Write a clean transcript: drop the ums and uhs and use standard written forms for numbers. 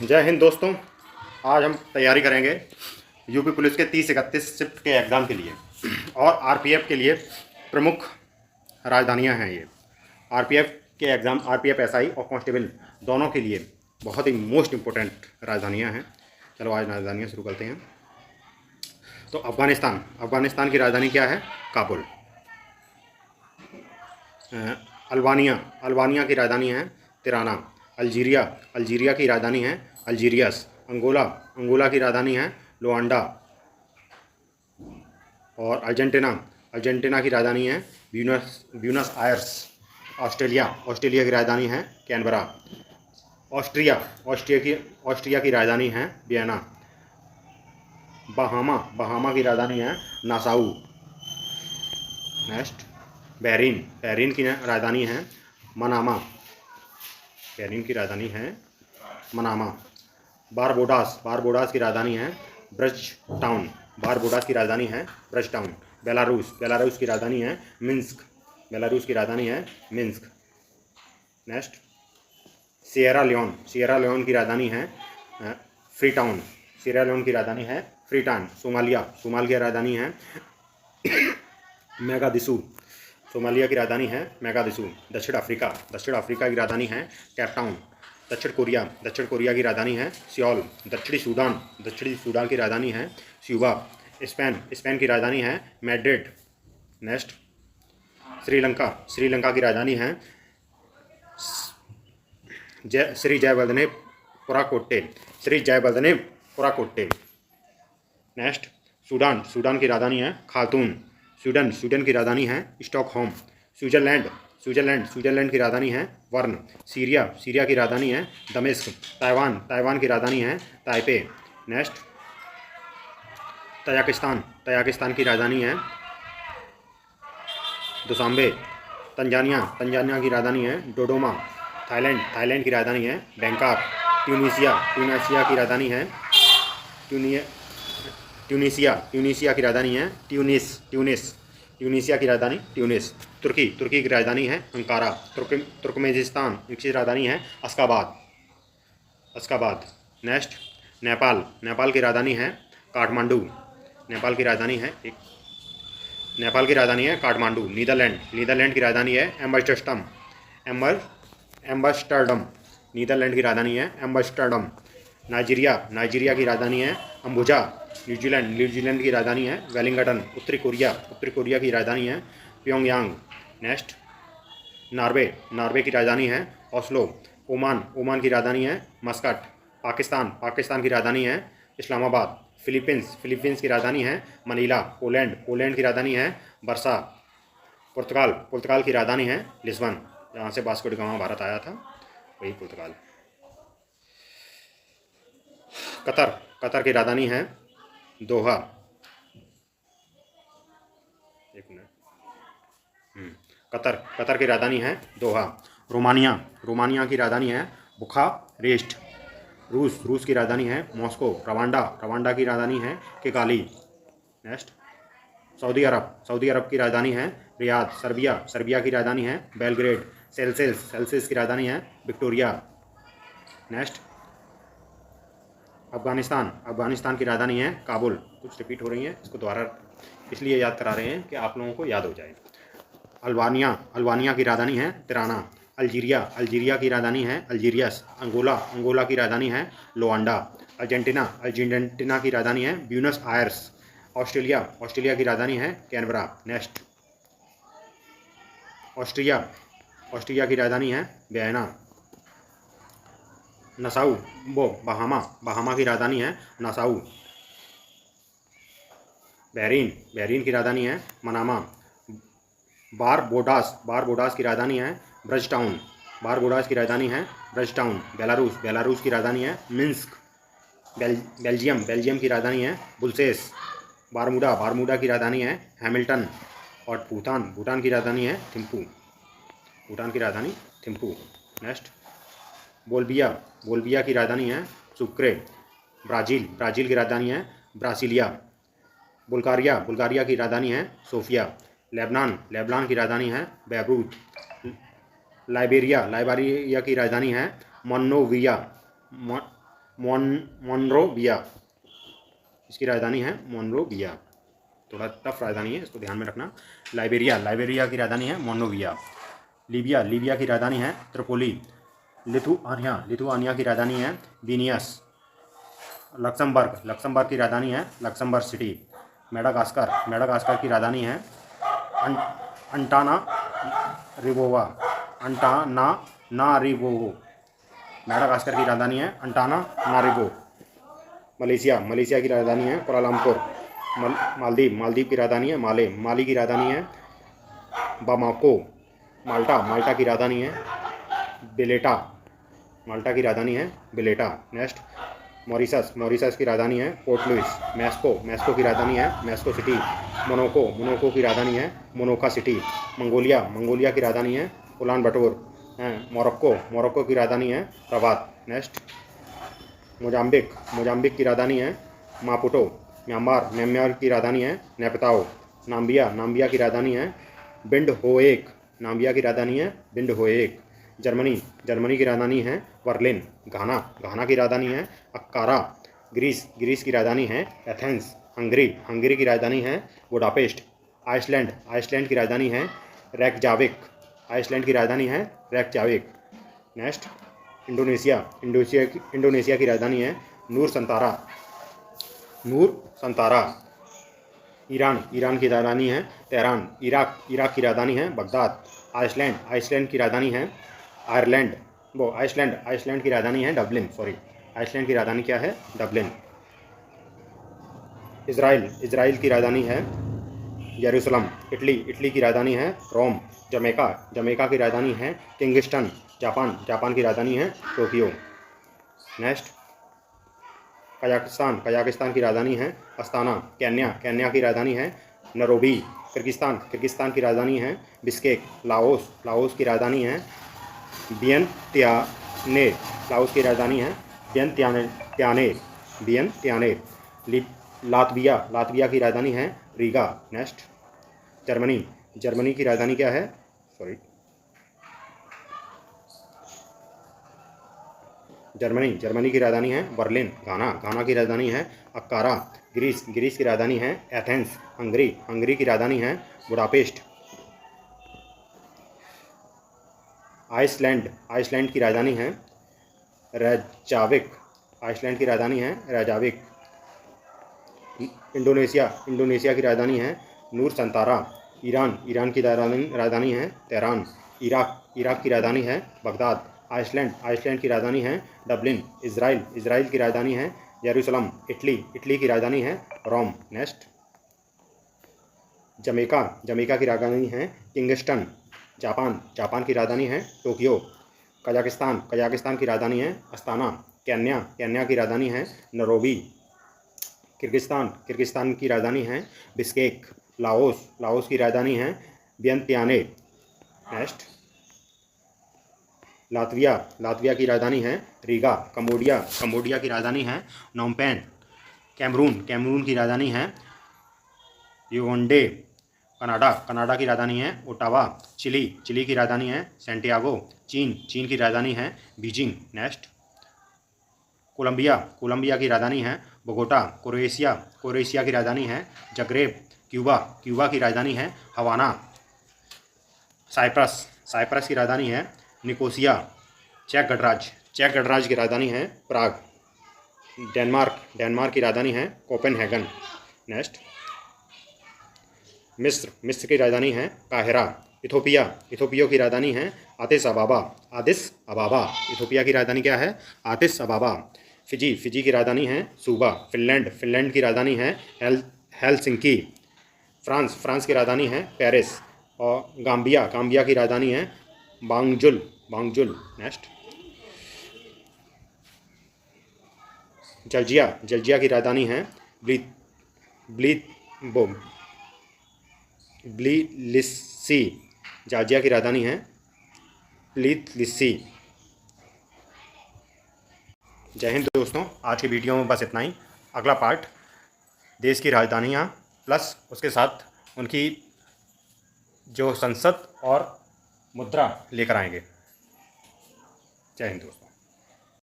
जय हिंद दोस्तों। आज हम तैयारी करेंगे यूपी पुलिस के 30-31 शिफ्ट के एग्ज़ाम के लिए और आरपीएफ के लिए प्रमुख राजधानियां हैं ये। आरपीएफ के एग्ज़ाम, आरपीएफ एसआई और कांस्टेबल दोनों के लिए बहुत ही मोस्ट इम्पोर्टेंट राजधानियां हैं। चलो आज राजधानियां शुरू करते हैं। तो अफ़गानिस्तान की राजधानी क्या है? काबुल। अल्बानिया की राजधानी है तिराना। अल्जीरिया की राजधानी है अल्जीरियस। अंगोला की राजधानी है लुआंडा। और अर्जेंटीना की राजधानी है ब्यूनस आयर्स। ऑस्ट्रेलिया की राजधानी है कैनबरा। ऑस्ट्रिया की राजधानी है वियना। बहामा की राजधानी है नासाउ। नेक्स्ट बहरीन की राजधानी है मनामा। बारबोडास की राजधानी है ब्रज टाउन। बेलारूस की राजधानी है मिन्स्क। नेक्स्ट सिएरा लियोन की राजधानी है फ्रीटाउन। सोमालिया की राजधानी है मेगादिसू। दक्षिण अफ्रीका की राजधानी है कैपटाउन। दक्षिण कोरिया की राजधानी है सियोल। दक्षिणी सूडान की राजधानी है स्यूबा। स्पेन की राजधानी है मैड्रिड। नेक्स्ट श्रीलंका की राजधानी है श्री जयवर्धने पुराकोट्टे। नेक्स्ट सूडान की राजधानी है खार्तूम। स्वीडन की राजधानी है स्टॉकहोम। स्विट्जरलैंड की राजधानी है वर्न। सीरिया की राजधानी है दमिश्क। ताइवान की राजधानी है ताइपे। नेक्स्ट तजाकिस्तान की राजधानी है दुशांबे। तंजानिया की राजधानी है डोडोमा। थाईलैंड की राजधानी है बैंकॉक। ट्यूनीसिया की राजधानी है ट्यूनीसिया की राजधानी है ट्यूनिस। तुर्की की राजधानी है अंकारा। तुर्कमेनिस्तान की राजधानी है अश्गाबाद। नेक्स्ट नेपाल की राजधानी है काठमांडू। नेपाल की राजधानी है काठमांडू। नीदरलैंड की राजधानी है एम्बर्स्टरडम। नीदरलैंड की राजधानी है एम्बर्स्टरडम। नाइजीरिया की राजधानी है अम्बुजा। न्यूजीलैंड की राजधानी है वेलिंगटन। उत्तरी कोरिया की राजधानी है प्योंगयांग। नेक्स्ट नॉर्वे की राजधानी है ओस्लो। ओमान की राजधानी है मस्कट। पाकिस्तान की राजधानी है इस्लामाबाद। फिलीपींस की राजधानी है मनीला। पोलैंड की राजधानी है बर्सा। पुर्तगाल की राजधानी है लिस्बन, जहाँ से वास्को डी गामा भारत आया था, वही पुर्तगाल। कतर की राजधानी है दोहा। एक मिनट। कतर की राजधानी है दोहा। रोमानिया की राजधानी है बुखारेस्ट। रूस की राजधानी है मॉस्को। रवांडा की राजधानी है किगाली। नेक्स्ट सऊदी अरब की राजधानी है रियाद। सर्बिया की राजधानी है बेलग्रेड। सेल्सियस की राजधानी है विक्टोरिया। नेक्स्ट अफगानिस्तान की राजधानी है काबुल। कुछ रिपीट हो रही हैं, इसको दोबारा इसलिए याद करा रहे हैं कि आप लोगों को याद हो जाए। अल्बानिया की राजधानी है तिराना। अल्जीरिया की राजधानी है अल्जीरियस। अंगोला की राजधानी है लुआंडा। अर्जेंटीना की राजधानी है ब्यूनस आयर्स। ऑस्ट्रेलिया की राजधानी है कैनबरा। नेक्स्ट ऑस्ट्रिया की राजधानी है वियना। नसाउ बहामा की राजधानी है नासाउ। बहरीन की राजधानी है मनामा। बारबोडास की राजधानी है ब्रज टाउन। बेलारूस की राजधानी है मिन्स्क। बेल्जियम की राजधानी है बुल्सेस। बारमूडा की राजधानी है हैमिल्टन। और भूटान की राजधानी है थिम्पू। नेक्स्ट बोल्बिया की राजधानी है सुक्रे। ब्राज़ील की राजधानी है ब्रासिलिया। बुल्गारिया की राजधानी है सोफिया। लेबनान की राजधानी है बैरूत। लाइबेरिया की राजधानी है मोनोविया। मोनरोविया, इसकी राजधानी है मोनरोविया। थोड़ा टफ राजधानी है, इसको ध्यान में रखना। लाइबेरिया, लाइबेरिया की राजधानी है मोनरोविया। लीबिया, लीबिया की राजधानी है त्रिपोली। लिथुआनिया, लिथुआनिया की राजधानी है विनियस। लक्समबर्ग, लक्समबर्ग की राजधानी है लक्समबर्ग सिटी। मेडागास्कर, मेडागास्कर की राजधानी है अंटाना रिवोवा, अंटाना नारिवो। मेडागास्कर की राजधानी है अंटाना नारिवो। मलेशिया, मलेशिया की राजधानी है कोलालमपुर। मालदीव, मालदीव की राजधानी है माले। माली की राजधानी है बामाको। माल्टा, माल्टा की राजधानी है बेलेटा। माल्टा की राजधानी है बेलेटा। नेक्स्ट मॉरिशस, मॉरिशस की राजधानी है पोर्ट लुइस। मैस्को, मैस्को की राजधानी है मैस्को सिटी। मोनाको, मोनाको की राजधानी है मोनाको सिटी। मंगोलिया, मंगोलिया की राजधानी है उलान बटोर। मोरक्को, मोरक्को की राजधानी है रबात। नेक्स्ट मोजाम्बिक, मोजाम्बिक की राजधानी है मापुटो। म्यांमार, म्यांमार की राजधानी है नेपताओ। नाम्बिया, नाम्बिया की राजधानी है बिंड होएक। नाम्बिया की राजधानी है बिंड होएक। जर्मनी, जर्मनी की राजधानी है बर्लिन। घाना, घाना की राजधानी है अक्कारा। ग्रीस, ग्रीस की राजधानी है एथेंस। हंगरी, हंगरी की राजधानी है बुडापेस्ट। आइसलैंड, आइसलैंड की राजधानी है रेकजाविक। आइसलैंड की राजधानी है रेकजाविक। नेक्स्ट इंडोनेशिया, इंडोनेशिया की राजधानी है नूर संतारा। नूर संतारा। ईरान, ईरान की राजधानी है तेहरान। इराक, इराक की राजधानी है बगदाद। आइसलैंड, आइसलैंड की राजधानी है आयरलैंड। वो आइसलैंड, आइसलैंड की राजधानी है डबलिन। सॉरी, आइसलैंड की राजधानी क्या है? डबलिन। इजराइल, इजराइल की राजधानी है यरूशलेम। इटली, इटली की राजधानी है रोम। जमैका, जमैका की राजधानी है किंगस्टन। जापान, जापान की राजधानी है टोक्यो। नेक्स्ट कजाकिस्तान, कजाकिस्तान की राजधानी है अस्ताना। केन्या, केन्या की राजधानी है नैरोबी। किर्गिस्तान, किर्गिस्तान की राजधानी है बिश्केक। लाओस, लाओस की राजधानी है वियंतियाने। लाओस की राजधानी है वियंतियाने, वियंतियाने। लातविया, लातविया की राजधानी है रीगा। नेक्स्ट जर्मनी, जर्मनी की राजधानी क्या है? सॉरी, जर्मनी, जर्मनी की राजधानी है बर्लिन। घाना, घाना की राजधानी है अक्कारा। ग्रीस, ग्रीस की राजधानी है एथेंस। हंगरी, हंगरी की राजधानी है बुडापेस्ट। आइसलैंड, आइसलैंड की राजधानी है रेजाविक। आइसलैंड की राजधानी है रेजाविक। इंडोनेशिया, इंडोनेशिया की राजधानी है नूर संतारा। ईरान, ईरान की राजधानी है तेहरान। इराक, इराक की राजधानी है बगदाद। आइसलैंड, आइसलैंड की राजधानी है डबलिन। इजराइल, इजराइल की राजधानी है यरूशलेम। इटली, इटली की राजधानी है रोम। नेक्स्ट जमैका, जमैका की राजधानी है किंगस्टन। जापान, जापान की राजधानी है टोक्यो। कजाकिस्तान, कजाकिस्तान की राजधानी है अस्ताना। केन्या, केन्या की राजधानी है नैरोबी। किर्गिस्तान, किर्गिस्तान की राजधानी है बिश्केक। लाओस, लाओस की राजधानी है वियंतियाने। नेक्स्ट लातविया, लातविया की राजधानी है रीगा। कंबोडिया, कंबोडिया की राजधानी है नोमपेन। कैमरून, कैमरून की राजधानी है याओंडे। कनाडा, कनाडा की राजधानी है ओटावा। चिली, चिली की राजधानी है सैंटियागो। चीन, चीन की राजधानी है बीजिंग। नेक्स्ट कोलंबिया, कोलंबिया की राजधानी है बोगोटा। क्रोएशिया, क्रोएशिया की राजधानी है जग्रेब। क्यूबा, क्यूबा की राजधानी है हवाना। साइप्रस, साइप्रस की राजधानी है निकोसिया। चेक गणराज्य, चेक गणराज्य की राजधानी है प्राग। डेनमार्क, डेनमार्क की राजधानी है कोपेनहेगन। नेक्स्ट मिस्र, मिस्र की राजधानी है काहिरा। इथोपिया, इथोपिया की राजधानी है आदिस अबाबा। आदिस अबाबा, इथोपिया की राजधानी क्या है? आदिस अबाबा। फिजी, फिजी की राजधानी है सूबा। फिनलैंड, फिनलैंड की राजधानी है हेलसिंकी। फ्रांस, फ्रांस की राजधानी है पेरिस। और गाम्बिया, गाम्बिया की राजधानी है बांगजुल, बांगजुल। नेक्स्ट जर्जिया, जर्जिया की राजधानी है ब्लिलिस्सी। जॉर्जिया की राजधानी है ब्लिलिस्सी। जय हिंद दोस्तों, आज की वीडियो में बस इतना ही। अगला पार्ट देश की राजधानियाँ प्लस उसके साथ उनकी जो संसद और मुद्रा लेकर आएंगे। जय हिंद दोस्तों।